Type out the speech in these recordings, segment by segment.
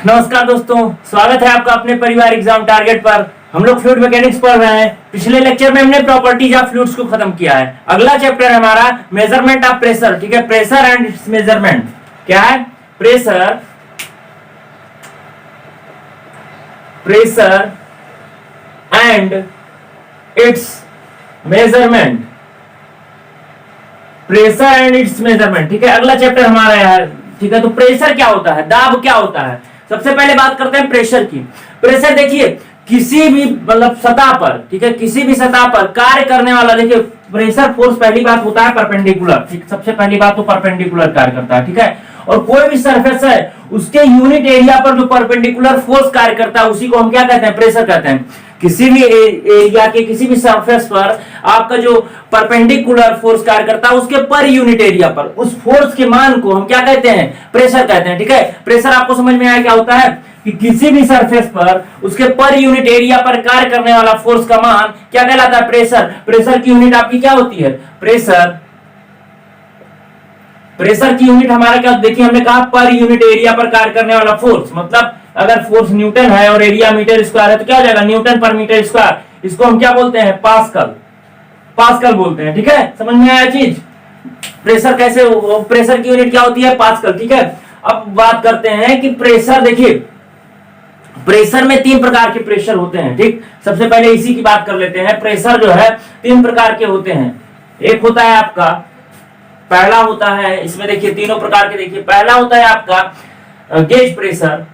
नमस्कार दोस्तों, स्वागत है आपका अपने परिवार एग्जाम टारगेट पर। हम लोग फ्लूइड मैकेनिक्स पढ़ रहे हैं। पिछले लेक्चर में हमने प्रॉपर्टीज ऑफ फ्लूइड्स को खत्म किया है। अगला चैप्टर हमारा मेजरमेंट ऑफ प्रेशर। ठीक है, प्रेशर एंड इट्स मेजरमेंट। क्या है? Pressure and it's measurement. Pressure and it's measurement. ठीक है, अगला चैप्टर हमारा है। ठीक है, तो प्रेशर क्या होता है, दाब क्या होता है। सबसे पहले बात करते हैं प्रेशर की। प्रेशर देखिए किसी भी मतलब सतह पर, ठीक है, किसी भी सतह पर कार्य करने वाला, देखिए प्रेशर फोर्स पहली बात होता है परपेंडिकुलर। ठीक, सबसे पहली बात तो परपेंडिकुलर कार्य करता है। ठीक है, और कोई भी सरफेस है उसके यूनिट एरिया पर जो परपेंडिकुलर फोर्स कार्य करता है उसी को हम क्या कहते हैं, प्रेशर कहते हैं। किसी भी एरिया के किसी भी सरफेस पर आपका जो परपेंडिकुलर फोर्स कार्य करता है उसके पर यूनिट एरिया पर उस फोर्स के मान को हम क्या कहते हैं, प्रेशर कहते हैं। ठीक है, प्रेशर आपको समझ में आया क्या होता है कि किसी भी सरफेस पर उसके पर यूनिट एरिया पर कार्य करने वाला फोर्स का मान क्या कहलाता है, प्रेशर। प्रेशर की यूनिट आपकी क्या होती है, प्रेशर। प्रेशर की यूनिट हमारा क्या, देखिए हमने कहा पर यूनिट एरिया पर कार्य करने वाला फोर्स। मतलब अगर फोर्स न्यूटन है और एरिया मीटर स्क्वायर है तो क्या हो जाएगा, न्यूटन पर मीटर स्क्वायर। इसको हम क्या बोलते हैं, पास्कल। पास्कल बोलते हैं। ठीक है, समझ में आया चीज। प्रेशर कैसे, प्रेशर की यूनिट क्या होती है, पास्कल। ठीक है, अब बात करते हैं कि प्रेशर, देखिए प्रेशर में तीन प्रकार के प्रेशर होते हैं। ठीक, सबसे पहले इसी की बात कर लेते हैं। प्रेशर जो है तीन प्रकार के होते हैं। एक होता है आपका, पहला होता है, इसमें देखिए तीनों प्रकार के, देखिए पहला होता है आपका गेज प्रेशर।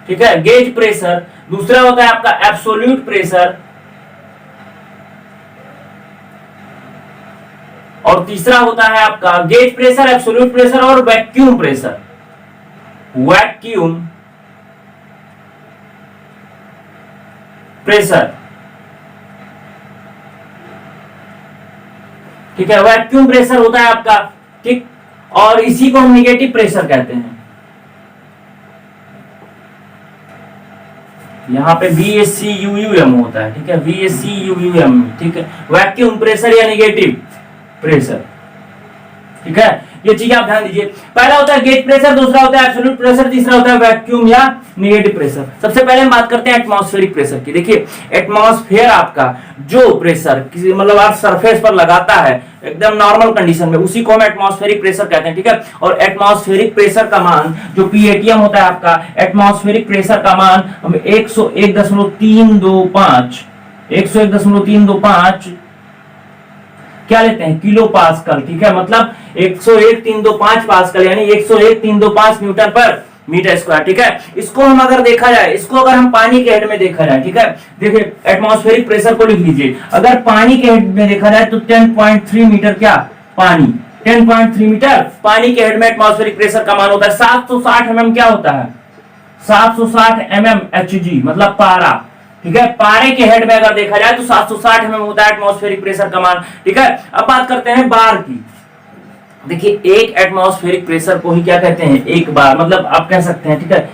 ठीक है, गेज प्रेशर। दूसरा होता है आपका एब्सोल्यूट प्रेशर और तीसरा होता है आपका गेज प्रेशर, एब्सोल्यूट प्रेशर और वैक्यूम प्रेशर। Vacuum pressure. ठीक है, वैक्यूम प्रेशर होता है आपका। ठीक, और इसी को हम निगेटिव प्रेशर कहते हैं। यहां पे VSCUUM होता है। ठीक है, VSCUUM। ठीक है, वैक्यूम प्रेशर या निगेटिव प्रेशर। ठीक है, ये चीज आप ध्यान दीजिए। पहला होता है गेज प्रेशर, दूसरा होता है एब्सोल्यूट प्रेशर, तीसरा होता है वैक्यूम या निगेटिव प्रेशर। सबसे पहले हम बात करते हैं एटमॉस्फेरिक प्रेशर की। देखिए एटमॉस्फेयर आपका जो प्रेशर किसी मतलब आप सरफेस पर लगाता है एकदम नॉर्मल कंडीशन में, उसी को हम एटमॉस्फेरिक प्रेशर कहते हैं। ठीक है, और एटमॉस्फेरिक प्रेशर का मान जो PATM होता है आपका, एटमॉस्फेरिक प्रेशर का मान हम 101.325 क्या लेते हैं, किलो पास्कल। ठीक है, मतलब 101.325 पास्कल यानी 101.325 न्यूटन पर मीटर स्क्वायर। ठीक है, इसको हम अगर देखा जाए, इसको अगर हम पानी के हेड में देखा जाए, ठीक है, देखिए एटमॉस्फेरिक प्रेशर को लिख लीजिए। अगर पानी के हेड में देखा जाए तो 10.3 मीटर क्या, पानी 10.3 मीटर पानी के हेड में एटमॉस्फेरिक प्रेशर का मान होता है। 760 mm क्या होता है, 760 mm Hg मतलब पारा। ठीक है, पारे के हेड में अगर देखा जाए तो 760 mm होता है एटमॉस्फेरिक प्रेशर का मान। ठीक है, अब बात करते हैं बार की। देखिए एक एटमॉस्फेरिक प्रेशर को ही क्या कहते हैं, एक बार। मतलब आप कह सकते हैं, ठीक है,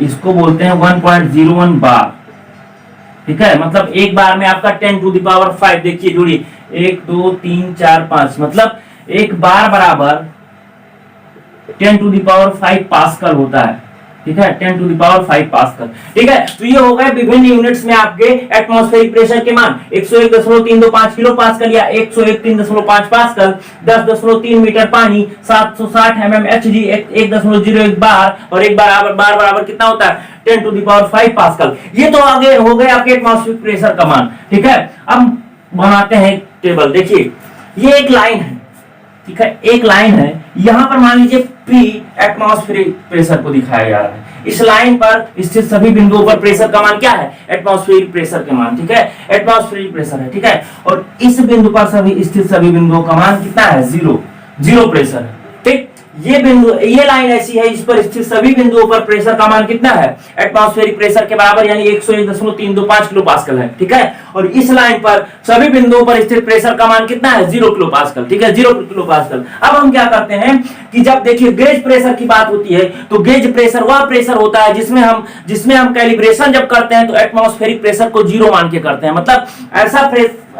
इसको बोलते हैं 1.01 बार। ठीक है, मतलब एक बार में आपका 10⁵ देखिए जोड़िए 1 2 3 4 5 मतलब एक बार बराबर 10⁵ पास्कल होता है। ठीक है, 10⁵ पास्कल। ठीक है, तो ये हो गए विभिन्न यूनिट्स में आपके एटमॉस्फेरिक प्रेशर के मान। 101.325 किलो पास्कल या 101.325 पास्कल, 10.3 मीटर पानी, 760 mm Hg, 1.01 बार, और एक बार बराबर कितना होता है, 10⁵ पास्कल। ये तो आगे हो गए आपके एटमॉस्फेरिक प्रेशर का मान। ठीक है, अब बनाते हैं टेबल। देखिए ये एक लाइन है। ठीक है, एक लाइन है, यहां पर मान लीजिए P एटमॉस्फेरिक प्रेशर को दिखाया जा रहा है। इस लाइन पर स्थित सभी बिंदुओं पर प्रेशर का मान क्या है, एटमॉस्फेरिक प्रेशर के मान। ठीक है, एटमॉस्फेरिक प्रेशर है। ठीक है, और इस बिंदु पर स्थित सभी बिंदुओं का मान कितना है, जीरो प्रेशर है। ठीक, ये बिंदु, ये लाइन ऐसी है, इस पर स्थित सभी बिंदुओं पर प्रेशर का मान कितना है, एटमॉस्फेरिक प्रेशर के बराबर यानी 101.325 किलो पास्कल है। ठीक है, और इस लाइन पर सभी बिंदुओं पर स्थित प्रेशर का मान कितना है, 0 किलो पास्कल। ठीक है, 0 किलो पास्कल। अब हम क्या करते हैं कि जब देखिए गेज प्रेशर की बात होती है तो गेज प्रेशर वह प्रेशर होता है जिसमें हम कैलिब्रेशन जब करते हैं तो एटमॉस्फेरिक प्रेशर को 0 मान के करते हैं। मतलब ऐसा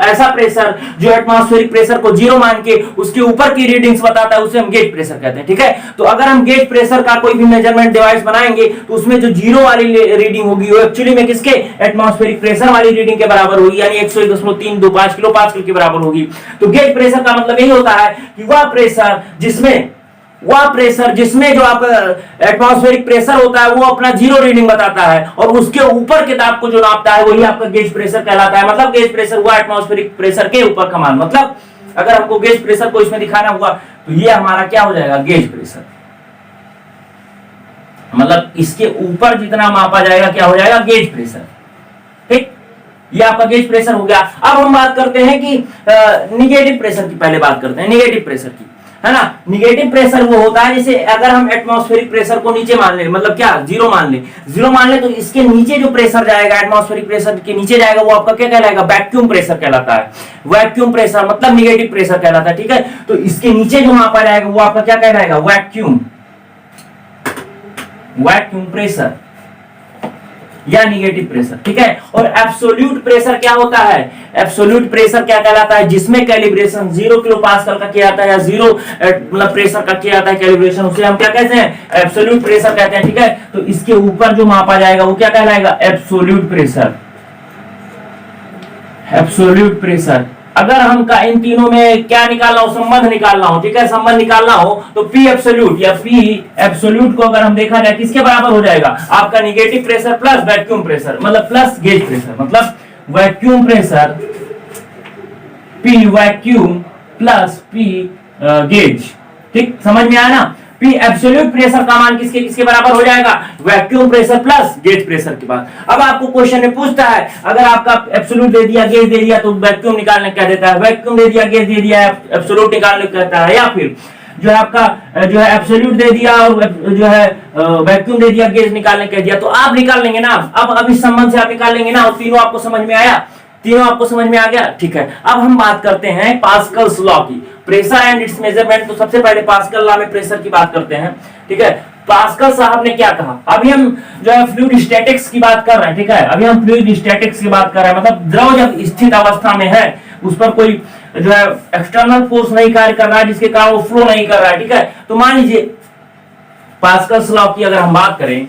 ऐसा प्रेशर जो एटमॉस्फेरिक प्रेशर को जीरो मान के उसके ऊपर की रीडिंग्स बताता है उसे हम गेज प्रेशर कहते हैं। ठीक है, तो अगर हम गेज प्रेशर का कोई भी मेजरमेंट डिवाइस बनाएंगे तो उसमें जो जीरो वाली रीडिंग होगी वो एक्चुअली में किसके एटमॉस्फेरिक प्रेशर वाली रीडिंग के बराबर होगी, यानी 101.325 किलो पास्कल के बराबर होगी। तो गेज प्रेशर का मतलब यही होता है कि वह प्रेशर जिसमें जो आपका एटमॉस्फेरिक प्रेशर होता है वो अपना जीरो रीडिंग बताता है और उसके ऊपर के दाब को जो नापता है वही आपका गेज प्रेशर कहलाता है। मतलब गेज प्रेशर हुआ एटमॉस्फेरिक प्रेशर के ऊपर का मान। मतलब अगर हमको गेज प्रेशर को इसमें दिखाना हुआ तो ये हमारा क्या हो जाएगा, गेज प्रेशर। मतलब इसके ऊपर जितना मापा जाएगा क्या हो जाएगा, गेज प्रेशर। ठीक, ये आपका गेज प्रेशर हो गया। अब हम बात करते हैं कि निगेटिव प्रेशर की, पहले बात करते हैं निगेटिव प्रेशर की, है ना। निगेटिव प्रेशर वो होता है जैसे अगर हम एटमॉस्फेरिक प्रेशर को नीचे मान ले, मतलब क्या जीरो मान ले तो इसके नीचे जो प्रेशर जाएगा एटमॉस्फेरिक प्रेशर के नीचे जाएगा वो आपका क्या कहलाएगा, वैक्यूम प्रेशर कहलाता है। वैक्यूम प्रेशर मतलब निगेटिव प्रेशर कहलाता है। ठीक है, तो इसके नीचे जो मापा जाएगा वो आपका क्या कहलाएगा, वैक्यूम प्रेशर या निगेटिव प्रेशर। ठीक है, और एब्सोल्यूट प्रेशर क्या होता है, एब्सोल्यूट प्रेशर क्या कहलाता है, जिसमें कैलिब्रेशन 0 किलो पास्कल का किया जाता है या 0 मतलब प्रेशर का किया जाता है कैलिब्रेशन, उसे हम क्या कहते हैं, एब्सोल्यूट प्रेशर कहते हैं। ठीक है, तो इसके ऊपर जो मापा जाएगा वो क्या कहलाएगा, एब्सोल्यूट प्रेशर। एब्सोल्यूट प्रेशर अगर हम का इन तीनों में क्या निकालना हो, संबंध निकालना हो, ठीक है, संबंध निकालना हो तो P एब्सोल्यूट या P एब्सोल्यूट को अगर हम देखा जाए किसके बराबर हो जाएगा, आपका negative pressure plus vacuum pressure, मतलब प्लस गेज प्रेशर, मतलब vacuum pressure P vacuum plus P gauge. ठीक, समझ में आया ना। P एब्सोल्यूट प्रेशर का मान किसके किसके बराबर हो जाएगा, vacuum pressure plus gauge pressure के बाद। अब आपको क्वेश्चन में पूछता है अगर आपका एब्सोल्यूट दे दिया गेज दे दिया तो वैक्यूम निकालने क्या देता है, वैक्यूम दे दिया गेज दे दिया एब्सोल्यूट निकालने कहता है, या फिर जो है आपका जो है एब्सोल्यूट दे दिया और जो है वैक्यूम दे दिया गेज निकालने कह दिया, तो आप निकाल लेंगे ना। अब इस संबंध से आप निकाल लेंगे ना, और तीनों आपको समझ में आया, तीनों आपको समझ में आ गया। ठीक है, अब हम बात करते हैं पास्कल्स लॉ की, प्रेशर एंड इट्स मेजरमेंट। तो सबसे पहले पास्कल लॉ में प्रेशर की बात करते हैं। ठीक है, पास्कल साहब ने क्या कहा, अभी हम जो है फ्लूइड स्टैटिक्स की बात कर रहे हैं। ठीक है, अभी हम फ्लूइड स्टैटिक्स की बात कर रहे हैं, मतलब द्रव जब स्थिर अवस्था में है उस पर कोई जो है एक्सटर्नल फोर्स नहीं कार्य कर रहा है जिसके कारण वो फ्लो नहीं कर रहा है। ठीक है, तो मान लीजिए पास्कल्स लॉ की अगर हम बात करें,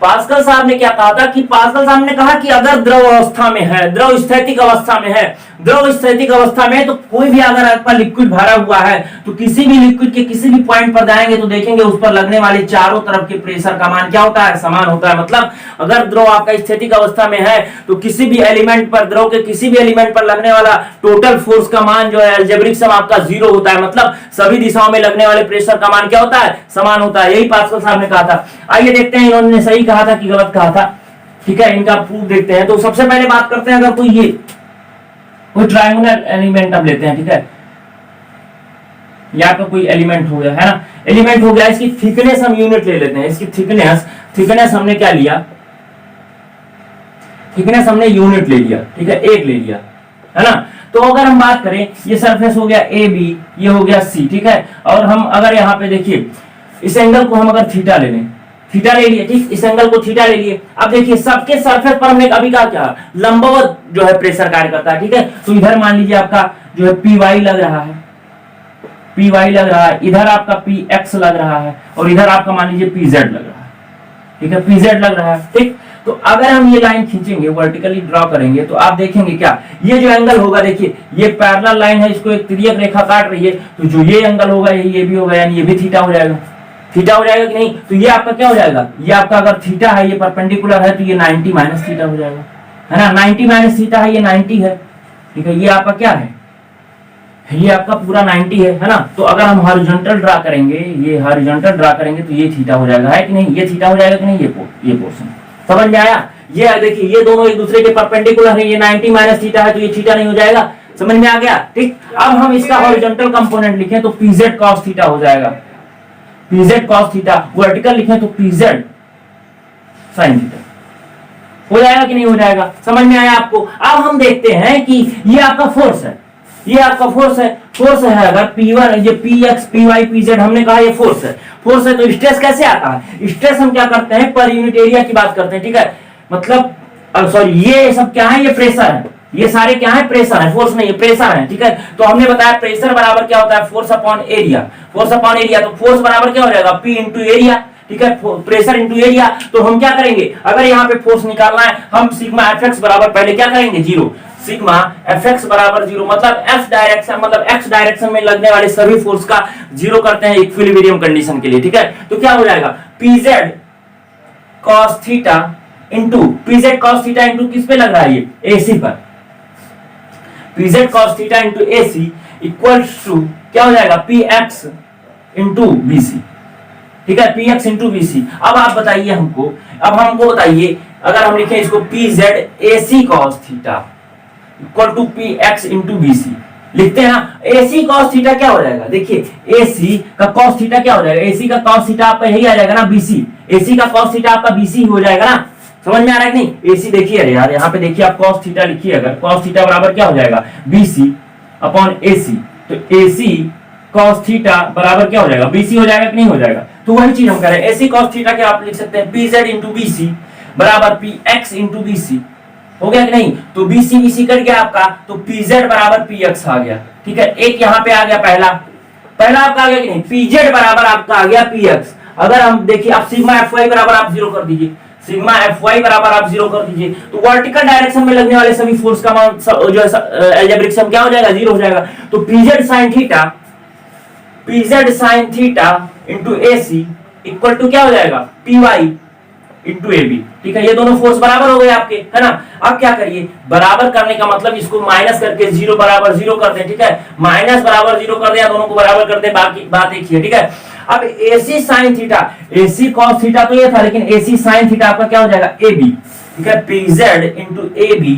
पास्कल साहब ने क्या कहा था कि पास्कल साहब ने कहा कि अगर द्रव अवस्था में है, द्रव स्थैतिक अवस्था में है, द्रव स्थैतिक अवस्था में तो कोई भी अगर आपका लिक्विड भरा हुआ है तो किसी भी लिक्विड के किसी भी पॉइंट पर जाएंगे तो देखेंगे उस पर लगने वाले चारों तरफ के प्रेशर का मान क्या होता है, समान होता है। मतलब अगर द्रव आपका स्थैतिक अवस्था में है तो किसी भी एलिमेंट पर, द्रव के किसी भी एलिमेंट पर लगने वाला टोटल फोर्स का मान जो है अलजेब्रिक सम आपका 0 होता है। मतलब सभी दिशाओं में लगने वाले प्रेशर का मान क्या होता है, समान होता है। यही पास्कल साहब ने कहा था। आइए देखते हैं इन्होंने सही कहा था कि गलत कहा था। ठीक है, इनका प्रूफ देखते हैं। तो सबसे पहले बात करते हैं, अगर कोई कोई ट्रायंगुलर एलिमेंट हम लेते हैं। ठीक है, या तो कोई एलिमेंट हो गया, है ना, एलिमेंट हो गया, इसकी थिकनेस हम यूनिट ले लेते हैं। इसकी थिकनेस हमने क्या लिया, थिकनेस हमने यूनिट ले लिया। ठीक है, 1 ले लिया, है ना। तो अगर हम बात करें, ये सरफेस हो गया ए बी, ये हो गया सी। ठीक है, और हम अगर यहाँ पे देखिए इस एंगल को हम अगर थीटा ले लें, थीटा ले लिए, ठीक, इस एंगल को थीटा ले लिए। अब देखिए सबके सरफेस पर हमने अभी क्या लंबवत जो है प्रेशर कार्य करता है। ठीक है, तो इधर मान लीजिए आपका जो है पी वाई लग रहा है, पी वाई लग रहा है, इधर आपका पी एक्स लग रहा है और इधर आपका मान लीजिए पी जेड लग रहा है। ठीक है, पी जेड लग रहा है। ठीक, तो अगर हम ये लाइन खींचेंगे, वर्टिकली ड्रॉ करेंगे तो आप देखेंगे क्या, ये जो एंगल होगा, देखिए ये पैरेलल लाइन है, इसको एक तिर्यक रेखा काट रही है, तो जो ये एंगल होगा ये भी होगा, यानी ये भी थीटा हो जाएगा। थीटा हो जाएगा कि नहीं, तो ये आपका क्या हो जाएगा, ये आपका अगर थीटा है, ये परपेंडिकुलर है तो ये 90 माइनस थीटा हो जाएगा, है ना। 90 माइनस थीटा है, ये 90 है। ठीक है, ये आपका क्या है, ये आपका पूरा 90 है ना। तो अगर हम हॉरिजॉन्टल ड्रा करेंगे, ये हॉरिजॉन्टल ड्रा करेंगे तो ये थीटा हो जाएगा, है कि नहीं, ये थीटा हो जाएगा कि नहीं, ये पोर्शन समझ में आया। ये देखिए ये दोनों एक दूसरे के परपेंडिकुलर है, ये 90 माइनस थीटा है तो ये थीटा नहीं हो जाएगा, समझ में आ गया। ठीक, अब हम इसका हॉरिजॉन्टल कंपोनेंट लिखें तो pz cos थीटा हो जाएगा, pz cos थीटा। वर्टिकल लिखें तो pz sin थीटा हो जाएगा कि नहीं हो जाएगा, समझ में आया आपको। अब हम देखते हैं कि ये आपका फोर्स है, ये आपका फोर्स है अगर P1, ये Px, Py, Pz हमने कहा ये फोर्स है, तो स्ट्रेस कैसे आता है, स्ट्रेस हम क्या करते हैं, पर यूनिट एरिया की बात करते हैं। ठीक है, मतलब सॉरी, ये सब क्या है, ये प्रेशर है, ये सारे क्या है, प्रेशर है, फोर्स नहीं है, प्रेशर है, ठीक है। तो हमने बताया प्रेशर बराबर क्या होता है, force upon area, force upon area. तो फोर्स बराबर क्या हो जाएगा, P इंटू एरिया, ठीक है, प्रेशर इंटू एरिया। तो हम क्या करेंगे, अगर यहाँ पे फोर्स निकालना है, हम सिग्मा एफएक्स बराबर पहले क्या करेंगे, 0, सिग्मा एफएक्स बराबर 0, मतलब एफ डायरेक्शन, मतलब एक्स डायरेक्शन में लगने वाले सभी फोर्स का 0 करते हैं इक्विलिब्रियम कंडीशन के लिए, ठीक है। तो क्या हो जाएगा, pz cos theta into pz cos theta into किस पे लग रहा है, ये AC पर, pz cos theta into AC equals to क्या हो जाएगा, px इंटू BC, ठीक है, px इंटू BC। अब आप बताइए हमको, अब हमको बताइए, अगर हम लिखें इसको pz AC cos theta equal to px into BC, लिखते हैं ना। AC cos थीटा क्या हो जाएगा, देखिए AC का cos थीटा क्या हो जाएगा, AC का cos थीटा आपका यही आ जाएगा ना, BC, AC का cos थीटा आपका BC हो जाएगा ना, समझ में आ रहा है कि नहीं। AC देखिए, अरे यार यहाँ पे देखिए आप cos थीटा लिखिए, अगर cos थीटा बराबर क्या हो जाएगा, BC अपॉन AC, तो AC cos थीटा बराबर क्या हो जाएगा, BC हो जाएगा कि नहीं हो जाएगा। तो वही चीज हम कह रहे हैं, AC cos थीटा क्या आप लिख सकते हैं, pz इंटू BC बराबर px इंटू BC, हो गया कि नहीं। तो BC BC कट गया आपका, तो pz बराबर px आ गया, ठीक है। एक यहाँ पे आ गया पहला आपका आ गया कि नहीं, pz बराबर आपका आ गया px। अगर हम देखिए, आप सिग्मा fy बराबर आप 0 कर दीजिए, सिग्मा fy बराबर आप 0 कर दीजिए, तो वर्टिकल डायरेक्शन में लगने वाले सभी फोर्स का मान जो है अलजेब्रिक सम क्या हो जाएगा, 0 हो जाएगा। तो pz sin theta into AC equal to क्या हो जाएगा, py इंटू AB, ठीक है। ये दोनों फोर्स बराबर हो गए आपके, है ना। अब क्या करिए, बराबर करने का मतलब इसको माइनस करके 0 बराबर 0 कर दें, ठीक है, माइनस बराबर 0 कर दें, दोनों को बराबर कर दें, बाकी बात एक ही है, ठीक है। अब AC sin theta, AC cos theta तो ये था, लेकिन AC sin थीटा आपका क्या हो जाएगा, AB, ठीक है, pz इंटू AB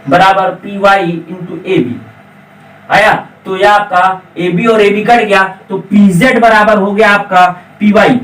बराबर py इंटू AB आया। तो यह आपका AB और AB कट गया, तो pz बराबर हो गया आपका py,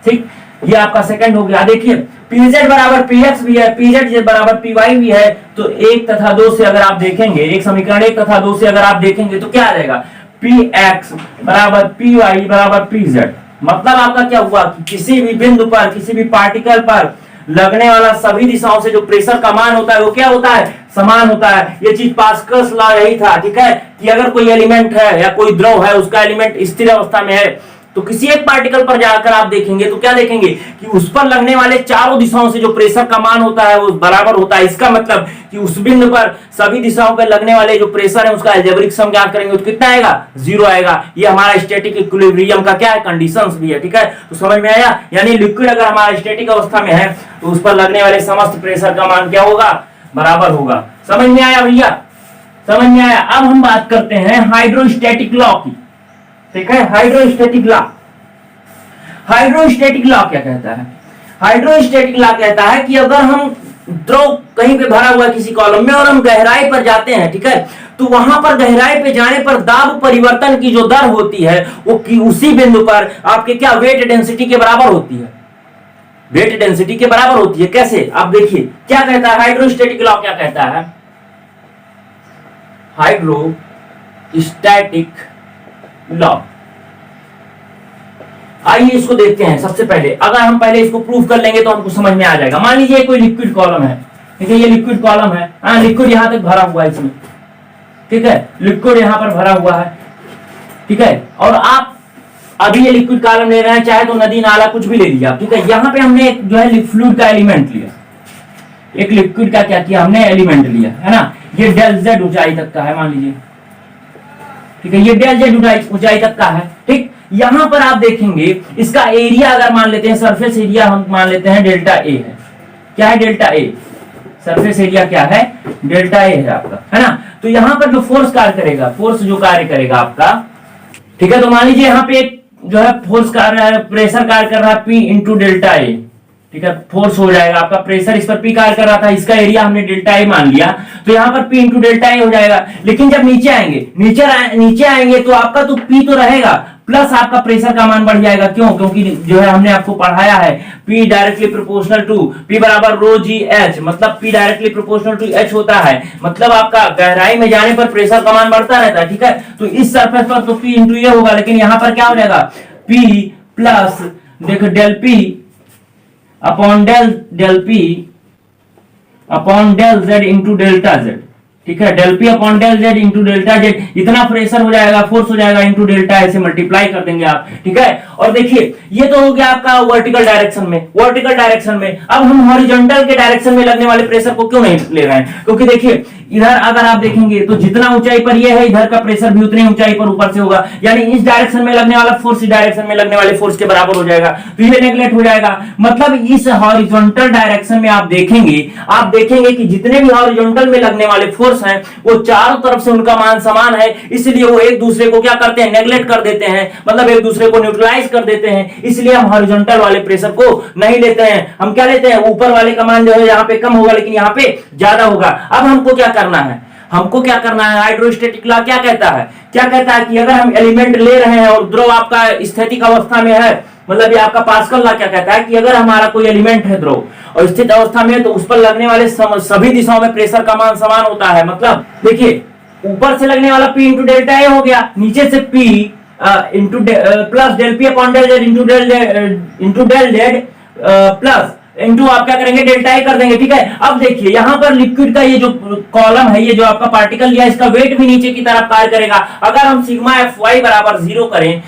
ठीक, ये आपका सेकंड हो गया। देखिए pz बराबर px भी है, pz बराबर py भी है, तो 1 तथा 2 से अगर आप देखेंगे, एक समीकरण 1 तथा 2 से अगर आप देखेंगे तो क्या आ जाएगा, px बराबर py बराबर pz। मतलब आपका क्या हुआ कि किसी भी बिंदु पर, किसी भी पार्टिकल पर लगने वाला सभी दिशाओं से जो प्रेशर का मान होता है वो क्या होता है, समान होता है। ये चीज पास्कल्स लॉ यही था, ठीक है, कि अगर कोई एलिमेंट है या कोई द्रव है, उसका एलिमेंट स्थिर अवस्था में है, तो किसी एक पार्टिकल पर जाकर आप देखेंगे तो क्या देखेंगे कि उस पर लगने वाले चारों दिशाओं से जो प्रेशर का मान होता है वो बराबर होता है। इसका मतलब कि उस बिंदु पर सभी दिशाओं पर लगने वाले जो प्रेशर है उसका अलजेब्रिक सम ज्ञात करेंगे तो कितना आएगा, 0 आएगा। ये हमारा स्टैटिक इक्विलिब्रियम का क्या है, कंडीशंस भी है, ठीक है। तो समझ में आया, यानी लिक्विड अगर हमारा स्टैटिक अवस्था में है तो उस पर लगने वाले समस्त प्रेशर का मान क्या होगा, बराबर होगा। समझ में आया भैया, समझ में आया। अब हम बात करते हैं हाइड्रोस्टैटिक लॉ की, ठीक है। हाइड्रोस्टैटिक लॉ, हाइड्रोस्टैटिक लॉ क्या कहता है, हाइड्रोस्टैटिक लॉ कहता है कि अगर हम द्रव कहीं पे भरा हुआ है किसी कॉलम में और हम गहराई पर जाते हैं, ठीक है, तो वहां पर गहराई पे जाने पर दाब परिवर्तन की जो दर होती है वो कि उसी बिंदु पर आपके क्या वेट डेंसिटी के बराबर होती है, वेट डेंसिटी के बराबर होती है। कैसे, आप देखिए क्या कहता है हाइड्रोस्टैटिक लॉ, क्या कहता है, हाइड्रोस्टैटिक लॉ। आइए इसको देखते हैं। सबसे पहले अगर हम पहले इसको प्रूव कर लेंगे तो हमको समझ में आ जाएगा। मान लीजिए कोई लिक्विड कॉलम है, ठीक है, ये लिक्विड कॉलम है, हाँ, लिक्विड यहां तक भरा हुआ है इसमें, ठीक है, लिक्विड यहां पर भरा हुआ है, ठीक है, और आप अभी ये लिक्विड कॉलम ले रहे हैं, चाहे तो नदी नाला कुछ भी ले लिया, ठीक है। यहाँ पे हमने एक जो है फ्लूइड का एलिमेंट लिया, एक लिक्विड का क्या किया हमने, एलिमेंट लिया, है ना। ये डेल जेड ऊंचाई तक का है मान लीजिए, ठीक है, ये डेल जेड ऊंचाई तक का है, ठीक। यहां पर आप देखेंगे इसका एरिया अगर मान लेते हैं, सरफेस एरिया हम मान लेते हैं डेल्टा ए है। क्या है डेल्टा ए, सरफेस एरिया क्या है, डेल्टा ए है आपका, है ना। तो यहां पर जो फोर्स कार्य करेगा, फोर्स जो कार्य करेगा आपका, ठीक है, तो मान लीजिए यहाँ पे एक जो है फोर्स कार्य, प्रेशर कार्य कर रहा है P इंटू डेल्टा ए, ठीक है, फोर्स हो जाएगा आपका, प्रेशर इस पर P कार्य कर रहा था, इसका एरिया हमने डेल्टा ए मान लिया, तो यहाँ पर P इंटू डेल्टा ए हो जाएगा। लेकिन जब नीचे आएंगे, नीचे आएंगे तो आपका तो P तो रहेगा, प्लस आपका प्रेशर का मान बढ़ जाएगा। क्यों, क्योंकि जो है हमने आपको पढ़ाया है P directly proportional to P बराबर रो जी एच, मतलब P directly proportional to H होता है, मतलब आपका गहराई में जाने पर प्रेशर का मान बढ़ता रहता है, ठीक है। तो इस सरफेस पर तो P इंटू ये होगा, लेकिन यहाँ पर क्या हो जाएगा, P प्लस देखो del P upon del P upon del Z into delta Z, ठीक है, del P upon del Z into delta Z, इतना प्रेशर हो जाएगा, फोर्स हो जाएगा इंटू डेल्टा, ऐसे मल्टीप्लाई कर देंगे आप, ठीक है। और देखिए ये तो हो गया आपका वर्टिकल डायरेक्शन में, वर्टिकल डायरेक्शन में। अब हम हॉरिजॉन्टल के डायरेक्शन में लगने वाले प्रेशर को क्यों नहीं ले रहे हैं, क्योंकि देखिए इधर अगर आप देखेंगे तो जितना ऊंचाई पर ये है, इधर का प्रेशर भी उतनी ऊंचाई पर ऊपर से होगा, यानी इस डायरेक्शन में लगने वाला फोर्स इस डायरेक्शन में लगने वाले फोर्स के बराबर हो जाएगा, तो ये नेगलेक्ट हो जाएगा। मतलब इस हॉरिजॉन्टल डायरेक्शन में आप देखेंगे कि जितने भी हॉरिजॉन्टल में लगने वाले फोर्स हैं वो चारों तरफ से उनका मान समान है, इसलिए वो एक दूसरे को क्या करते हैं, नेगलेक्ट कर देते हैं, मतलब एक दूसरे को न्यूट्रलाइज कर देते हैं, इसलिए हम हॉरिजॉन्टल वाले प्रेशर को नहीं लेते हैं। हम क्या लेते हैं, ऊपर वाले का मान जो है यहाँ पे कम होगा लेकिन यहाँ पे ज्यादा होगा। अब हमको क्या करना है, हाइड्रोस्टैटिक लॉ क्या कहता है कि अगर हम एलिमेंट ले रहे हैं और द्रव आपका स्थितिक अवस्था में है, मतलब ये आपका पास्कल लॉ क्या कहता है कि अगर हमारा कोई एलिमेंट है द्रव और स्थित अवस्था में है, तो उस पर लगने वाले सभी दिशाओं में प्रेशर का मान समान होता है। मतलब देखिए ऊपर से लगने वाला P इंटू डेल्टा ए हो गया, नीचे से P into plus del P upon del Z into del Z plus into आप क्या करेंगे, डेल्टा ए कर देंगे, ठीक है। अब देखिए यहाँ पर लिक्विड का ये जो कॉलम है, ये जो आपका पार्टिकल लिया, इसका वेट भी नीचे की तरफ कार्य करेगा। अगर हम सिग्मा एफ वाई बराबर 0 करें,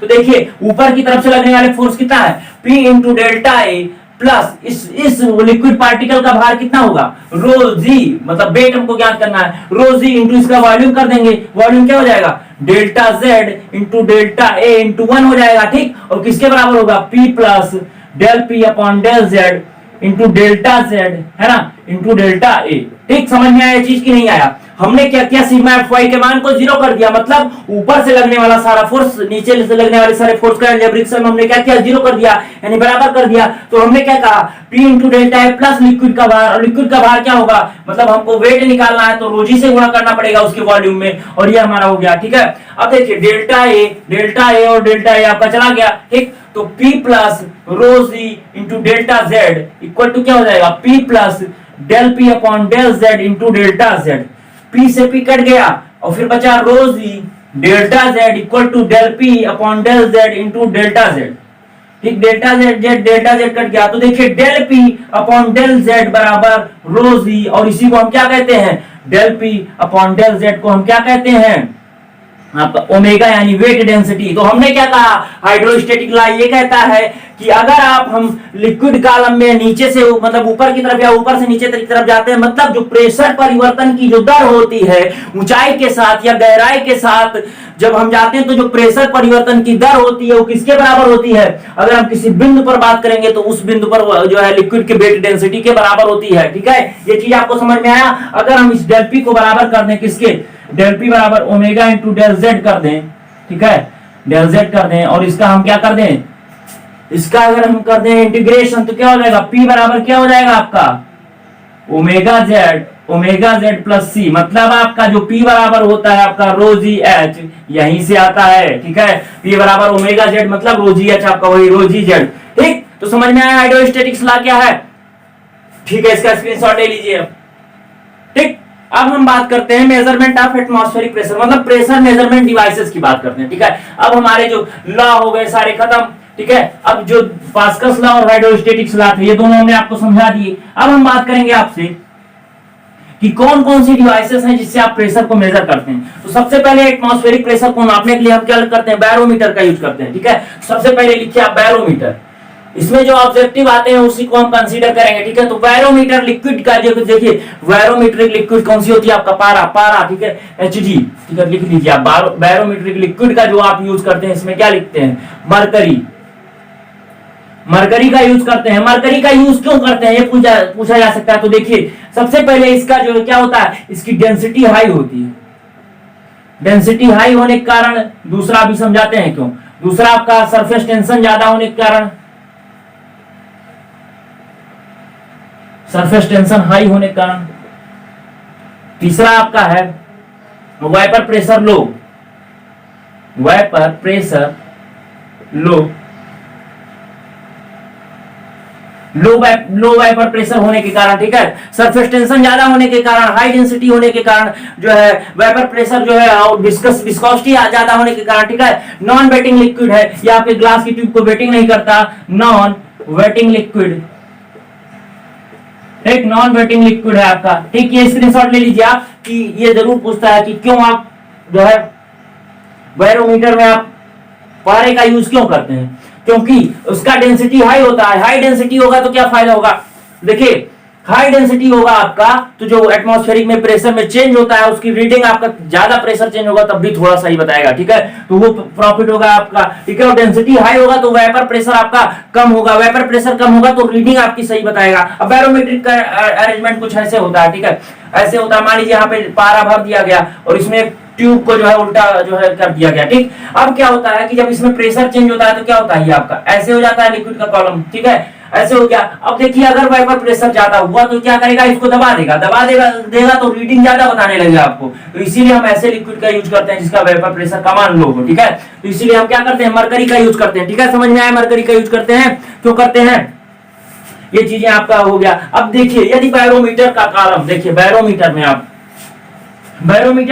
तो देखिए ऊपर की तरफ से लगने वाले फोर्स कितना है, P इंटू डेल्टा ए प्लस इस लिक्विड पार्टिकल का भार कितना होगा, रो जी, मतलब वेट हमको ज्ञात करना है, रो जी इंटू इसका वॉल्यूम कर देंगे, वॉल्यूम क्या हो जाएगा, delta Z into delta A into 1 हो जाएगा, ठीक। और किसके बराबर होगा, P plus del P upon del Z into delta Z, है ना, इंटू डेल्टा ए। ठीक, समझ में आया चीज की नहीं आया। हमने क्या किया, सिग्मा एफ वाई के मान को 0 कर दिया, मतलब ऊपर से लगने वाला सारा फोर्स नीचे से लगने वाले सारे फोर्स का अलजेब्रिक सम हमने क्या किया, 0 कर दिया, यानी बराबर कर दिया। तो हमने क्या कहा, P इंटू डेल्टा ए प्लस लिक्विड का भार, और लिक्विड का भार क्या होगा, मतलब हमको वेट निकालना है तो रोजी से गुणा करना पड़ेगा उसके वॉल्यूम में, और ये हमारा हो गया, ठीक है। अब देखिए डेल्टा ए और डेल्टा ए आपका चला गया, ठीक। तो P plus rho g into delta z equal to क्या हो जाएगा, P plus del P upon del Z into delta z. P से P कट गया और फिर बचा rho g delta z equal to del P upon del Z into delta Z, ठीक। Delta z cut गया, तो देखिए del P upon del z बराबर रो जी, और इसी को हम क्या कहते हैं, del P upon del Z को हम क्या कहते हैं, आपका ओमेगा, यानी वेट डेंसिटी। तो हमने क्या कहा, हाइड्रोस्टैटिक लॉ ये कहता है कि अगर हम लिक्विड कॉलम में नीचे से मतलब ऊपर की तरफ या ऊपर से नीचे की तरफ जाते हैं, मतलब जो प्रेशर परिवर्तन की जो दर होती है ऊंचाई के साथ या गहराई के साथ जब हम जाते हैं, तो जो प्रेशर परिवर्तन की दर होती है वो किसके बराबर होती है, अगर हम किसी बिंदु पर बात करेंगे तो उस बिंदु पर जो है लिक्विड के वेट डेंसिटी के बराबर होती है, ठीक है। ये चीज आपको समझ में आया। अगर हम इस डेल पी को बराबर कर दें किसके, डेल पी बराबर ओमेगा इंटू डेल जेड कर दें, ठीक है, डेल जेड कर दें, और इसका हम क्या कर दें, इसका अगर हम कर दें इंटीग्रेशन, तो क्या हो जाएगा, P बराबर क्या हो जाएगा आपका, ओमेगा जेड प्लस सी, मतलब आपका जो P बराबर होता है आपका रो जी एच, यहीं से आता है, ठीक है। P बराबर ओमेगा जेड मतलब रो जी एच, आपका वही रो जी जेड, ठीक। तो समझ में आया हाइड्रोस्टैटिक्स लॉ क्या है, ठीक है, इसका स्क्रीनशॉट ले लीजिए अब, ठीक। अब हम बात करते हैं मेजरमेंट ऑफ एटमॉस्फेरिक प्रेशर, मतलब प्रेशर मेजरमेंट डिवाइसेस की बात करते हैं, ठीक है। अब हमारे जो लॉ हो गए सारे खत्म, ठीक है। अब जो पास्कल्स लॉ और हाइड्रोस्टैटिक्स लॉ थे ये दोनों हमने आपको समझा दिए। अब हम बात करेंगे आपसे कि कौन कौन सी डिवाइसेस हैं जिससे आप प्रेशर को मेजर करते हैं। तो सबसे पहले एटमॉस्फेरिक प्रेशर को नापने के लिए हम क्या करते हैं, बैरोमीटर का यूज करते हैं, ठीक है। सबसे पहले लिखिए आप बैरोमीटर, इसमें जो ऑब्जेक्टिव आते हैं उसी को हम कंसीडर करेंगे, ठीक है। तो बैरोमीटर लिक्विड का जो देखिए बैरोमीट्रिक लिक्विड कौन सी होती है आपका, पारा, ठीक है, Hg, ठीक है, लिख लीजिए आप। बैरोमीट्रिक लिक्विड का जो आप यूज करते हैं इसमें क्या लिखते हैं, मरकरी का यूज करते हैं। मरकरी का यूज क्यों करते हैं ये पूछा जा सकता है। तो देखिए सबसे पहले इसका जो क्या होता है, इसकी डेंसिटी हाई होती है, डेंसिटी हाई होने के कारण, दूसरा भी समझाते हैं क्यों, दूसरा आपका सरफेस टेंशन ज्यादा होने के कारण, सरफेस टेंशन हाई होने के कारण, तीसरा आपका है वाइपर प्रेशर लो, वाइपर प्रेशर लो वाइपर प्रेशर होने के कारण, ठीक है, सरफेस टेंशन ज्यादा होने के कारण, हाई डेंसिटी होने के कारण जो है वाइपर प्रेशर जो है और विस्कोसिटी ज्यादा होने के कारण, ठीक है। नॉन वेटिंग लिक्विड है, या आपके ग्लास की ट्यूब को वेटिंग नहीं करता, नॉन वेटिंग लिक्विड, एक नॉन वेटिंग लिक्विड है आपका, ठीक। ये स्क्रीनशॉट ले लीजिए आप कि ये जरूर पूछता है कि क्यों आप जो है बैरोमीटर में आप पारे का यूज क्यों करते हैं, क्योंकि उसका डेंसिटी हाई होता है। हाई डेंसिटी होगा तो क्या फायदा होगा, देखिए हाई डेंसिटी होगा आपका तो जो एटमॉस्फेरिक में प्रेशर में चेंज होता है उसकी रीडिंग आपका ज्यादा प्रेशर चेंज होगा तब भी थोड़ा सा ही बताएगा, ठीक है, तो वो प्रॉफिट होगा आपका, ठीक है। और डेंसिटी हाई होगा तो वेपर प्रेशर आपका कम होगा, वेपर प्रेशर कम होगा तो रीडिंग आपकी सही बताएगा। अब बैरोमीट्रिक का अरेंजमेंट कुछ ऐसे होता है, ठीक है, ऐसे होता है। मान लीजिए यहाँ पे पारा भर दिया गया और इसमें ट्यूब को जो है उल्टा जो है कर दिया गया, ठीक। अब क्या होता है कि जब इसमें प्रेशर चेंज होता है तो क्या होता है, ये आपका ऐसे हो जाता है लिक्विड का कॉलम, ठीक है, ऐसे हो गया। अब देखिए अगर वेपर प्रेशर ज्यादा हुआ तो क्या करेगा, इसको दबा देगा तो रीडिंग ज्यादा बताने लगेगा आपको। तो इसीलिए हम ऐसे लिक्विड का यूज करते हैं जिसका वेपर प्रेशर कम लो हो, ठीक है। तो इसीलिए हम क्या करते हैं, मरकरी का यूज करते हैं, ठीक है, समझ में आया, मरकरी का यूज करते हैं, क्यों करते हैं, ये चीजें आपका हो गया। अब देखिए यदि बैरोमीटर का कॉलम, देखिए बैरोमीटर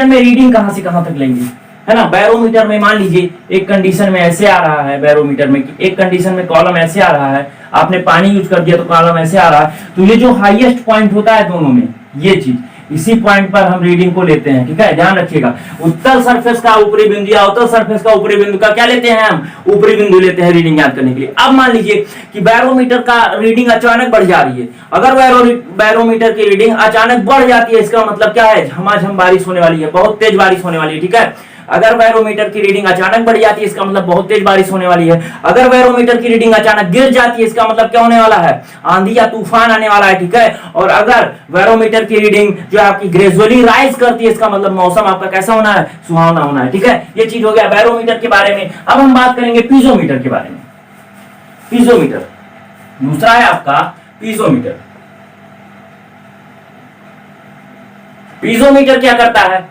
में रीडिंग कहां से कहां तक लेंगे, है ना। बैरोमीटर में मान लीजिए एक कंडीशन में ऐसे आ रहा है, बैरोमीटर में एक कंडीशन में कॉलम ऐसे आ रहा है, आपने पानी यूज कर दिया तो कॉलम ऐसे आ रहा है, तो ये जो हाईएस्ट पॉइंट होता है दोनों में, ये चीज इसी पॉइंट पर हम रीडिंग को लेते हैं, ठीक है, ध्यान रखिएगा। उत्तल सरफेस का ऊपरी बिंदु या उत्तल सरफेस का ऊपरी बिंदु का क्या लेते हैं, हम ऊपरी बिंदु लेते हैं रीडिंग याद करने के लिए। अब मान लीजिए कि बैरोमीटर का रीडिंग अचानक बढ़ जा रही है, अगर बैरोमीटर की रीडिंग अचानक बढ़ जाती है इसका मतलब क्या है, झमाझम बारिश होने वाली है, बहुत तेज बारिश होने वाली है, ठीक है। अगर बैरोमीटर की रीडिंग अचानक बढ़ जाती है इसका मतलब बहुत तेज बारिश होने वाली है। अगर बैरोमीटर की रीडिंग अचानक गिर जाती है इसका मतलब क्या होने वाला है, आंधी या तूफान आने वाला है, ठीक है। और अगर बैरोमीटर की रीडिंग जो आपकी ग्रेजुअली राइज करती है इसका मतलब मौसम आपका कैसा होना है, सुहावना होना है, ठीक है। ये चीज हो गया बैरोमीटर के बारे में। अब हम बात करेंगे पीजोमीटर के बारे में। पीजोमीटर दूसरा है आपका पीजोमीटर। पीजोमीटर क्या करता है,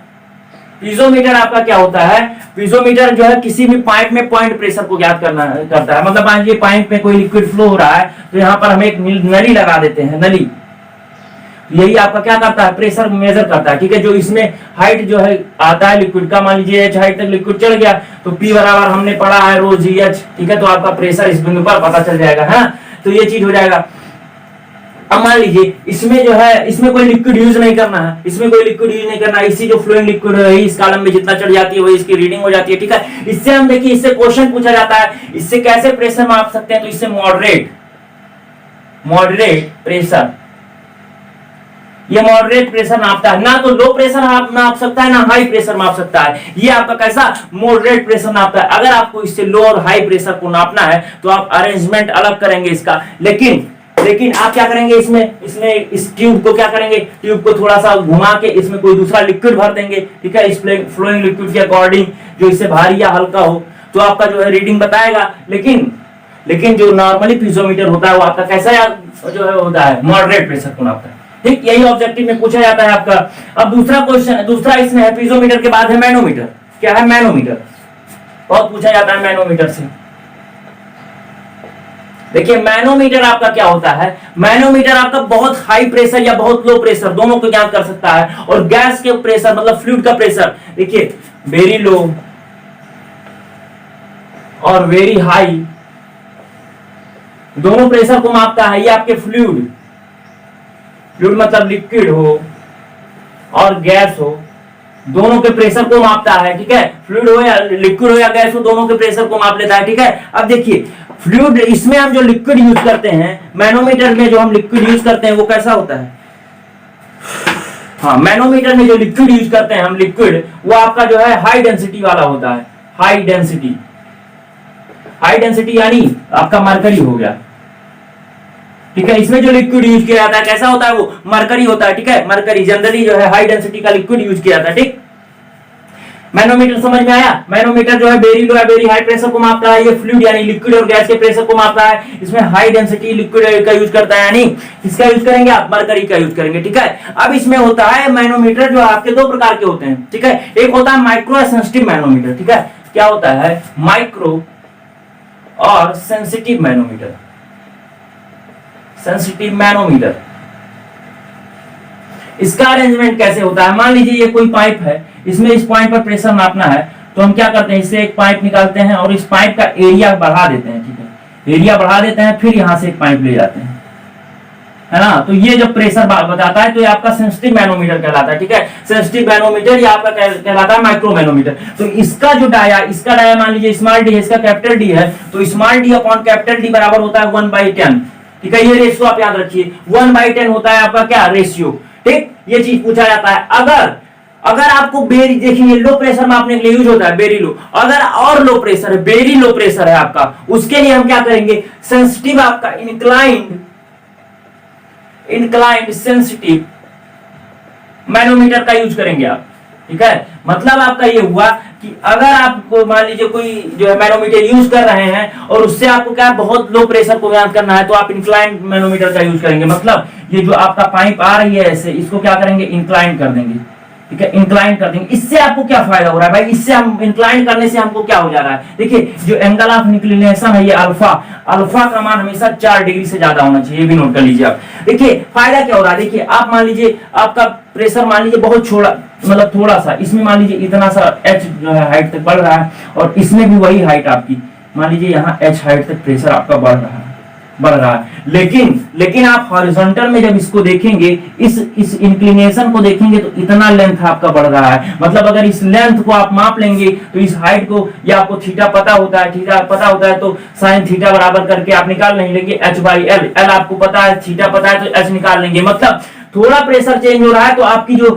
पीजोमीटर आपका क्या होता है, पीजोमीटर जो है किसी भी पाइप में पॉइंट प्रेशर को ज्ञात करता है। मतलब मान लीजिए पाइप में कोई लिक्विड फ्लो हो रहा है तो यहाँ पर हम एक नली लगा देते हैं, नली, यही आपका क्या करता है, प्रेशर मेजर करता है, ठीक है। जो इसमें हाइट जो है आता है लिक्विड का, मान लीजिए h हाइट तक लिक्विड चढ़ गया तो P बराबर हमने पढ़ा है रो GH, ठीक है, तो आपका प्रेशर इस बिंदु पर पता चल जाएगा, है, तो ये चीज हो जाएगा। अब मान लीजिए इसमें जो है, इसमें कोई लिक्विड यूज नहीं करना है, इसमें कोई लिक्विड यूज नहीं करना है, इसी जो फ्लोइंग लिक्विड है इस कॉलम में जितना चढ़ जाती है वही इसकी रीडिंग हो जाती है, ठीक है। इससे हम देखिए, इससे क्वेश्चन पूछा जाता है, इससे कैसे प्रेशर माप सकते हैं, तो इससे मॉडरेट प्रेशर, ये मॉडरेट प्रेशर नापता है, ना तो लो प्रेशर नाप सकता है ना हाई प्रेशर माप सकता है, ये आपका कैसा मॉडरेट प्रेशर नापता है। अगर आपको इससे लो और हाई प्रेशर को नापना है तो आप अरेंजमेंट अलग करेंगे इसका, लेकिन आप क्या करेंगे, इसमें इस ट्यूब को क्या करेंगे, ट्यूब को थोड़ा सा घुमा के इसमें कोई दूसरा लिक्विड भर देंगे, ठीक है, इस फ्लोइंग लिक्विड के अकॉर्डिंग जो इससे भारी या हल्का हो तो आपका जो है रीडिंग बताएगा। लेकिन जो नॉर्मली पीजोमीटर होता है वो आपका कैसा जो है होता है, मॉडरेट प्रेशर को नापता है, ठीक। यही ऑब्जेक्टिव में पूछा जाता है आपका। अब दूसरा क्वेश्चन, दूसरा इसमें है पीजोमीटर के बाद है मैनोमीटर। क्या है मैनोमीटर, बहुत पूछा जाता है मैनोमीटर से। देखिए मैनोमीटर आपका क्या होता है, मैनोमीटर आपका बहुत हाई प्रेशर या बहुत लो प्रेशर दोनों को ज्ञात कर सकता है, और गैस के प्रेशर मतलब फ्लूइड का प्रेशर, देखिए वेरी लो और वेरी हाई दोनों प्रेशर को मापता है। ये आपके फ्लूइड मतलब लिक्विड हो और गैस हो दोनों के प्रेशर को मापता है, ठीक है, फ्लूइड हो या लिक्विड हो या गैस हो दोनों के प्रेशर को माप लेता है, ठीक है। अब देखिए फ्लूइड, इसमें हम जो लिक्विड यूज करते हैं, मैनोमीटर में जो हम लिक्विड यूज करते हैं वो कैसा होता है, हाँ, मैनोमीटर में जो लिक्विड यूज करते हैं हम, लिक्विड वो आपका जो है हाई डेंसिटी वाला होता है, हाई डेंसिटी यानी आपका मरकरी हो गया, ठीक है। इसमें जो लिक्विड यूज किया जाता है कैसा होता है, वो मरकरी होता है, ठीक है, मरकरी जनरली जो है हाई डेंसिटी का लिक्विड यूज किया जाता है, ठीक। मैनोमीटर समझ में आया। मैनोमीटर जो है वेरी लो या वेरी हाई प्रेशर को मापता है, ये फ्लूइड यानी लिक्विड और गैस के प्रेशर को मापता है। इसमें हाई डेंसिटी लिक्विड का यूज करता है, यानी किसका यूज करेंगे आप, मरकरी का यूज करेंगे, ठीक है। अब इसमें होता है मैनोमीटर जो आपके दो प्रकार के होते हैं, ठीक है, एक होता है माइक्रो सेंसिटिव मैनोमीटर, ठीक है, क्या होता है माइक्रो और सेंसिटिव मैनोमीटर। सेंसिटिव मैनोमीटर इसका अरेंजमेंट कैसे होता है, मान लीजिए ये कोई पाइप है, इसमें इस पॉइंट पर प्रेशर नापना है तो हम क्या करते हैं, इससे एक पाइप निकालते हैं और इस पाइप का एरिया बढ़ा देते हैं, ठीक है, एरिया बढ़ा देते हैं, फिर यहां से एक पाइप ले जाते हैं, है ना। तो ये जब प्रेशर बताता है तो ये आपका सेंसिटिव मैनोमीटर कहलाता है, ठीक है। सेंसिटिव मैनोमीटर ये आपका कहलाता है माइक्रो मैनोमीटर। तो इसका जो डाया, इसका डाया मान लीजिए स्मॉल डी है, इसका कैपिटल डी है, तो small D upon capital D बराबर होता है 1/10, ठीक है। ये रेशियो आप याद रखिए, 1/10 होता है आपका क्या रेशियो, ठीक। ये चीज पूछा जाता है। अगर आपको बेरी, देखिए लो प्रेशर मापने के लिए यूज होता है वेरी लो। अगर और लो प्रेशर है, वेरी लो प्रेशर है आपका, उसके लिए हम क्या करेंगे, सेंसिटिव आपका इंक्लाइंड सेंसिटिव मैनोमीटर का यूज करेंगे आप, ठीक है। मतलब आपका ये हुआ कि अगर आपको मान लीजिए कोई जो है मैनोमीटर यूज कर रहे हैं और उससे आपको क्या बहुत लो प्रेशर को ज्ञात करना है, तो आप इंक्लाइंड मैनोमीटर का यूज करेंगे। मतलब ये जो आपका पाइप आ रही है ऐसे, इसको क्या करेंगे, इंक्लाइन कर देंगे, ठीक है, इंक्लाइन कर देंगे। इससे आपको क्या फायदा हो रहा है भाई, इससे हम इंक्लाइन करने से हमको क्या हो जा रहा है, देखिए जो एंगल ऑफ इंक्लिनेशन है ये अल्फा, अल्फा का मान हमेशा 4 डिग्री से ज्यादा होना चाहिए, ये भी नोट कर लीजिए आप। देखिए फायदा क्या हो रहा है, देखिए आप मान लीजिए आपका प्रेशर मान लीजिए बहुत छोड़ा, मतलब थोड़ा सा, इसमें मान लीजिए इतना सा एच जो है हाइट तक बढ़ रहा है, और इसमें भी वही हाइट आपकी, मान लीजिए यहाँ एच हाइट तक प्रेशर आपका बढ़ रहा है। लेकिन आप हॉरिजॉन्टल में जब इसको देखेंगे, इस इंक्लिनेशन को देखेंगे, तो इतना लेंथ आपका बढ़ रहा है। मतलब अगर इस लेंथ को आप माप लेंगे तो इस हाइट को, या आपको थीटा पता होता है, तो साइन थीटा बराबर करके आप निकाल नहीं लेंगे h/l, l आपको पता है, थीटा पता है, तो h निकाल लेंगे। मतलब थोड़ा प्रेशर चेंज हो रहा है तो आपकी जो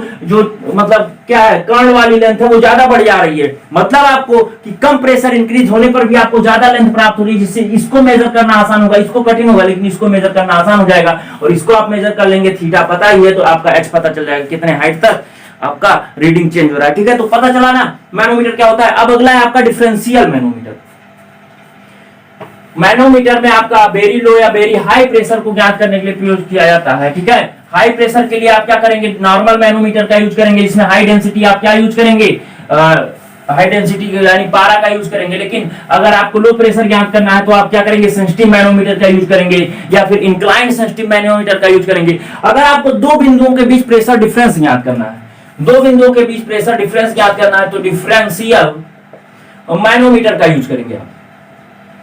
मतलब क्या है, कर्ण वाली लेंथ है वो ज्यादा बढ़ जा रही है। मतलब आपको कि कम प्रेशर इंक्रीज होने पर भी आपको ज्यादा लेंथ प्राप्त हो रही है, जिससे इसको मेजर करना आसान होगा, इसको कठिन होगा, लेकिन इसको मेजर करना आसान हो जाएगा। और इसको आप मेजर कर लेंगे, थीटा पता ही है, तो आपका एच पता चल जाएगा कितने हाइट तक आपका रीडिंग चेंज हो रहा है, ठीक है। तो पता चला ना मैनोमीटर क्या होता है। अब अगला है आपका डिफरेंशियल मैनोमीटर। मैनोमीटर में आपका वेरी लो या वेरी हाई प्रेशर को ज्ञात करने के लिए प्रयोग किया जाता है, ठीक है। हाई प्रेशर के लिए आप क्या करेंगे, नॉर्मल मैनोमीटर का यूज करेंगे, इसमें हाई डेंसिटी आप क्या यूज करेंगे, हाई डेंसिटी यानी पारा का यूज करेंगे। लेकिन अगर आपको लो प्रेशर ज्ञात करना है तो आप क्या करेंगे, सेंसिटिव मैनोमीटर का यूज करेंगे, या फिर इंक्लाइंड सेंसिटिव मैनोमीटर का यूज करेंगे। अगर आपको दो बिंदुओं के बीच प्रेशर डिफरेंस ज्ञात करना है, दो बिंदुओं के बीच प्रेशर डिफरेंस ज्ञात करना है, तो डिफरेंशियल मैनोमीटर का यूज करेंगे आप।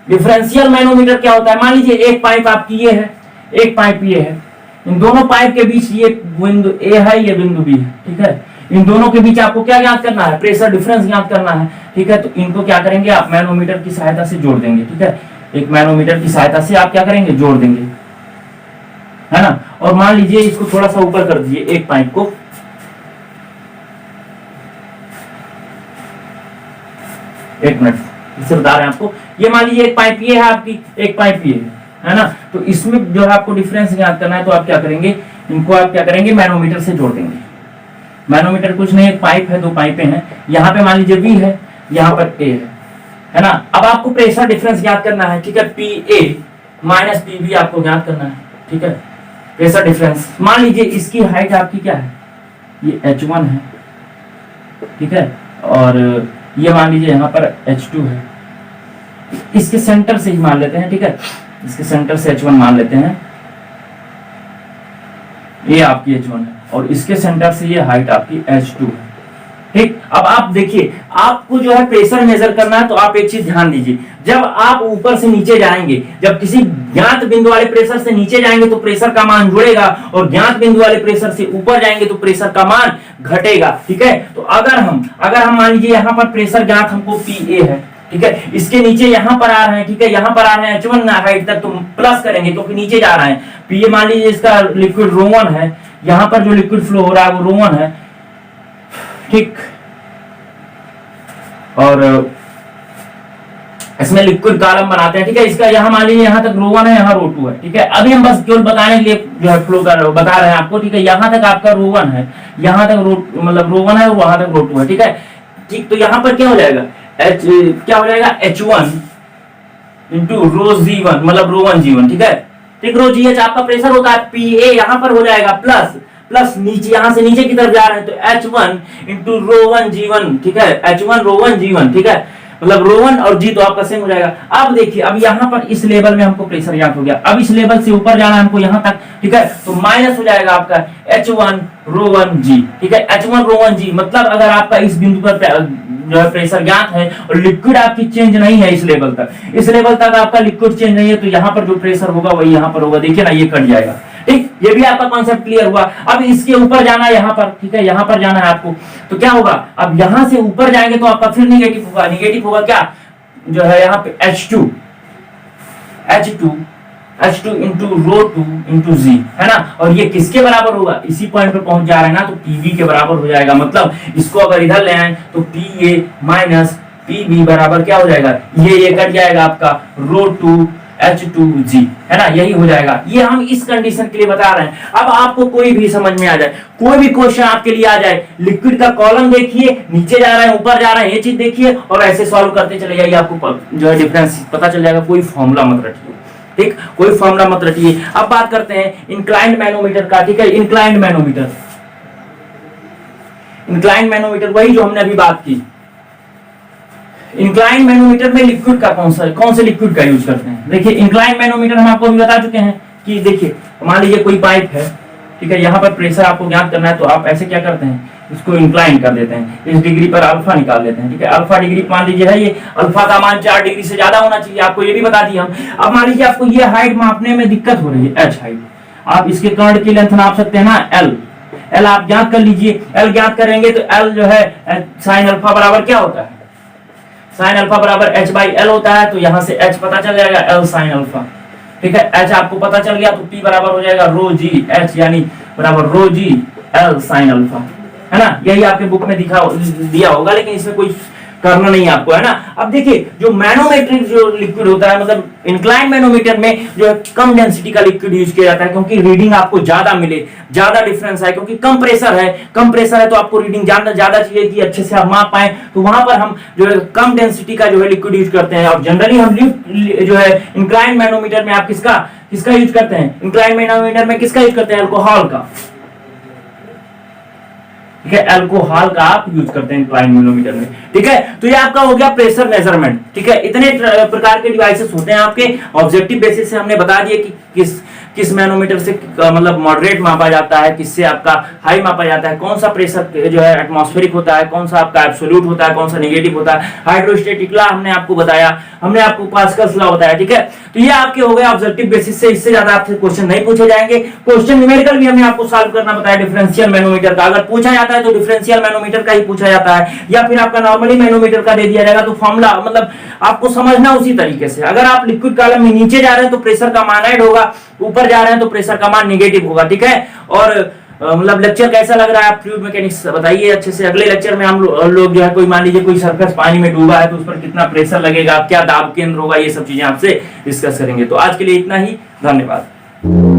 डिफरेंशियल मैनोमीटर क्या होता है, मान लीजिए एक पाइप आपकी ये है, एक पाइप ये है, इन दोनों पाइप के बीच ये बिंदु ए है, ये बिंदु बी है, ठीक है। इन दोनों के बीच आपको क्या ज्ञात करना है, प्रेशर डिफरेंस ज्ञात करना है, ठीक है। तो इनको क्या करेंगे आप, मैनोमीटर की सहायता से जोड़ देंगे, ठीक है। एक मैनोमीटर की सहायता से आप क्या करेंगे, जोड़ देंगे, है ना। और मान लीजिए इसको थोड़ा सा ऊपर कर दीजिए, एक पाइप को, एक मिनट इससे बता रहे हैं आपको। ये मान लीजिए एक पाइप ये है आपकी, एक पाइप ये है ना। तो इसमें जो है आपको डिफरेंस ज्ञात करना है, तो आप क्या करेंगे, इनको आप क्या करेंगे, मैनोमीटर से जोड़ देंगे। मैनोमीटर कुछ नहीं, एक पाइप है, दो पाइपें हैं, यहाँ पे मान लीजिए V है, यहाँ पर A है ना। अब आपको प्रेशर डिफरेंस ज्ञात करना है, ठीक है। PA माइनस PB आपको ज्ञात करना है, ठीक है। प्रेशर डिफरेंस मान लीजिए इसकी हाइट आपकी क्या है, ये H1 है, ठीक है। और ये मान लीजिए यहाँ पर H2 है, इसके सेंटर से ही मान लेते हैं, ठीक है। इसके सेंटर से H1 मान लेते हैं, ये आपकी H1 है, और इसके सेंटर से ये हाइट आपकी H2 है, ठीक। अब आप देखिए, आपको जो है प्रेशर मेजर करना है, तो आप एक चीज ध्यान दीजिए, जब आप ऊपर से नीचे जाएंगे, जब किसी ज्ञात बिंदु वाले प्रेशर से नीचे जाएंगे तो प्रेशर का मान जुड़ेगा, और ज्ञात बिंदु वाले प्रेशर से ऊपर जाएंगे तो प्रेशर का मान घटेगा, ठीक है। तो अगर हम मान लीजिए यहाँ पर प्रेशर ज्ञात हमको PA है, ठीक है, इसके नीचे यहाँ पर आ रहे हैं, ठीक है, यहाँ पर आ रहे हैं H1 हाइट तक, तो प्लस करेंगे क्योंकि नीचे जा रहे हैं। PA मान लीजिए इसका लिक्विड ρ1 है, यहाँ पर जो लिक्विड फ्लो हो रहा है वो ρ1 है, ठीक। और इसमें लिक्विड कॉलम बनाते हैं, ठीक है। इसका यहाँ मान लीजिए यहाँ तक ρ1 है, यहाँ ρ2 है, ठीक है। अभी हम बस केवल बताने के लिए जो है फ्लो कर बता रहे हैं आपको, ठीक है। यहाँ तक आपका ρ1 है, यहाँ तक मतलब ρ1 है, और वहां तक ρ2 है, ठीक है, ठीक। तो यहाँ पर क्या हो जाएगा, क्या हो जाएगा, H1 इंटू ρg1 मतलब ρ1 g1, ठीक है, ठीक। ρgh आपका प्रेशर होता है, PA यहाँ पर हो जाएगा प्लस नीचे, यहाँ से नीचे की तरफ जा रहे हैं, तो H1 इंटू ρ1 g1, ठीक है, H1 ρ1 g1, ठीक है। मतलब ρ1 और g तो आपका सेम हो जाएगा। अब देखिए, अब यहाँ पर इस लेवल में हमको प्रेशर ज्ञात हो गया, अब इस लेवल से ऊपर जाना है हमको यहाँ तक, ठीक है। तो माइनस हो जाएगा आपका H1 ρ1 g, ठीक है, H1 ρ1 g। मतलब अगर आपका इस बिंदु पर जो है प्रेशर ज्ञात है और लिक्विड आपकी चेंज नहीं है इस लेवल तक आपका लिक्विड चेंज नहीं है, तो यहाँ पर जो प्रेशर होगा वही यहाँ पर होगा, देखिए ना, ये कट जाएगा, ठीक, ये भी आपका कॉन्सेप्ट क्लियर हुआ। अब इसके ऊपर जाना है यहाँ पर, ठीक है, यहाँ पर जाना है आपको, तो क्या होगा, अब यहां से ऊपर जाएंगे तो आपका फिर निगेटिव होगा। निगेटिव होगा क्या, जो है यहाँ पे H2 इंटू रो 2 इंटू जी, है ना, और ये किसके बराबर होगा, इसी पॉइंट पे पहुंच जा रहे हैं ना, तो PV के बराबर हो जाएगा। मतलब इसको अगर इधर ले आए तो PA माइनस PB बराबर क्या हो जाएगा, ये कट जाएगा आपका रो 2 H2G, है ना, यही हो जाएगा। ये हम इस कंडीशन के लिए बता रहे हैं। अब आपको कोई भी समझ में आ जाए, कोई भी क्वेश्चन आपके लिए आ जाए, लिक्विड का कॉलम देखिए, नीचे जा रहा है ऊपर जा रहा है, ये चीज देखिए और ऐसे सॉल्व करते चले जाइए, आपको जो है डिफरेंस पता चल जाएगा। कोई फॉर्मूला मत रखिए, ठीक, कोई फॉर्मूला मत रखिए। अब बात करते हैं इंक्लाइंड मैनोमीटर का, ठीक है। इंक्लाइंड मैनोमीटर वही जो हमने अभी बात की। इंक्लाइंड मैनोमीटर में लिक्विड का कौन से लिक्विड का यूज करते हैं। देखिए इंक्लाइंड मैनोमीटर हम आपको अभी बता चुके हैं कि देखिए मान लीजिए कोई पाइप है, ठीक है, यहाँ पर प्रेशर आपको ज्ञात करना है, तो आप ऐसे क्या करते हैं, इसको इंक्लाइन कर देते हैं, इस डिग्री पर अल्फा निकाल लेते हैं, ठीक है। अल्फा डिग्री मान लीजिए है, ये अल्फा का मान 4 डिग्री से ज्यादा होना चाहिए, आपको ये भी बता दिया हम। अब मान लीजिए आपको ये हाइट मापने में दिक्कत हो रही है, H हाइट, आप इसके कर्ण की लेंथ नाप सकते हैं ना, L आप ज्ञात कर लीजिए। L ज्ञात करेंगे तो L जो है साइन अल्फा बराबर क्या होता है, साइन अल्फा बराबर H/L होता है, तो यहां से H पता चल जाएगा, L साइन अल्फा, ठीक है। H आपको पता चल गया तो P बराबर हो जाएगा रो जी H, यानी बराबर रो जी L साइन अल्फा, है ना। यही आपके बुक में दिया होगा, लेकिन इसमें कोई करना नहीं है आपको, है ना। अब देखिए जो मैनोमेट्रिक जो लिक्विड होता है, मतलब इंक्लाइन मैनोमीटर में जो है कम डेंसिटी का लिक्विड यूज किया जाता है, क्योंकि रीडिंग आपको ज्यादा मिले, ज्यादा डिफरेंस है, क्योंकि कम प्रेशर है तो आपको रीडिंग ज्यादा चाहिए कि अच्छे से आप माप पाए, तो वहां पर हम जो है कम डेंसिटी का जो है लिक्विड यूज करते हैं। और जनरली हम जो है इंक्लाइन मैनोमीटर में आप किसका यूज करते हैं, इंक्लाइन मैनोमीटर में किसका यूज करते हैं, अल्कोहल का, ठीक है, अल्कोहल का आप यूज करते हैं इंक्लाइन मैनोमीटर में, ठीक है। तो ये आपका हो गया प्रेशर मेजरमेंट, ठीक है। इतने प्रकार के डिवाइसेस होते हैं आपके। ऑब्जेक्टिव बेसिस से हमने बता दिया कि किस मैनोमीटर से मतलब मॉडरेट मापा जाता है, किससे आपका हाई मापा जाता है, कौन सा प्रेशर जो है एटमॉस्फेरिक होता है, कौन सा आपका एब्सोल्यूट होता है, कौन सा नेगेटिव होता है। हाइड्रोस्टैटिक लॉ हमने आपको बताया, हमने आपको पास्कल्स लॉ बताया, ठीक है। तो ये आपके हो गए ऑब्जेक्टिव बेसिस से, इससे ज्यादा आपसे क्वेश्चन नहीं पूछे जाएंगे। क्वेश्चन न्यूमेरिकल भी हमने आपको सॉल्व करना बताया डिफरेंशियल मैनोमीटर का। अगर पूछा जाता है तो डिफरेंशियल मैनोमीटर का ही पूछा जाता है, या फिर आपका नॉर्मली मैनोमीटर का दे दिया जाएगा। तो फॉर्मूला मतलब आपको समझना उसी तरीके से। अगर आप लिक्विड कॉलम में नीचे जा रहे हैं तो प्रेशर का मान ऐड होगा, ऊपर जा रहे हैं तो प्रेशर का मान नेगेटिव होगा, ठीक है। और मतलब लेक्चर कैसा लग रहा है, आप फ्लूइड मैकेनिक्स बताइए अच्छे से। अगले लेक्चर में हम लोग जो है कोई मान लीजिए कोई सरफेस पानी में डूबा है तो उस पर कितना प्रेशर लगेगा, क्या दाब केंद्र होगा, ये सब चीजें आपसे डिस्कस करेंगे। तो आज के लिए इतना ही, धन्यवाद।